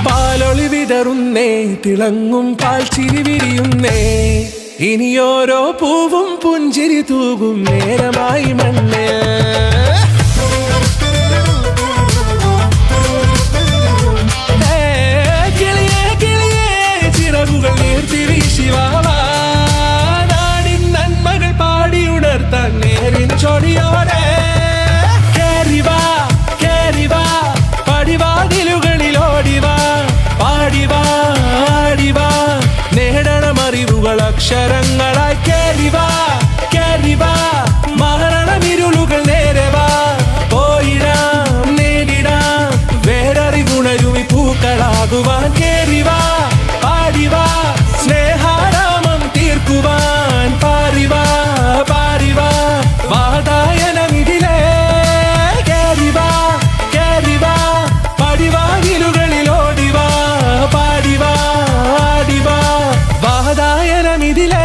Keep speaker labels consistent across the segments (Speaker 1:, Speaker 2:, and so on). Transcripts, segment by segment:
Speaker 1: പാലൊളി വിതറുന്നേ, തിളങ്ങും പാൽച്ചിരി വിരിയുന്നേ, ഇനിയോരോ പൂവും പുഞ്ചിരി തൂകും നേരമായി മണ്ണേ. കിളിയേ കിളിയേ ചിറകുകൾ നീർത്തി വീശിവാവാ, നാടിൻ നന്മകൾ പാടിയുണർത്താൻ നേരിൻ ചൊടിയോടെ. കേറിവാ കേറിവാ പടിവാതിലുകളിലോടിവാ, പാടിവാ ആടിവാ നേടണം അറിവുകൾ അക്ഷരങ്ങളായി. കേറിവാ കേറിവാ മരണമിരുളുകൾ നേരവാ, പോയിടാം നേടിടാം വേററിവുണരുമി പൂക്കളാകുവാൻ. കേറിവാ പാടിവാ സ്നേഹാരാമം തീർക്കുവാൻ, പാറിവാ പാറിവാ വാതായനമിതിലേ. കേറിവാ കേറിവാ പടിവാതിലുകളിലോടിവാ, പാടിവാ ആടിവാ വാതായനമിതിലേ.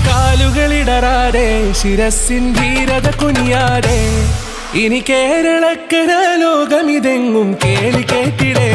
Speaker 1: കാലുകളിടറാതെ ശിരസിൻ ധീരത കുനിയാതെ, ഇനി കേരളക്കര ലോകമിതെങ്ങും കേളി കേട്ടിടേ.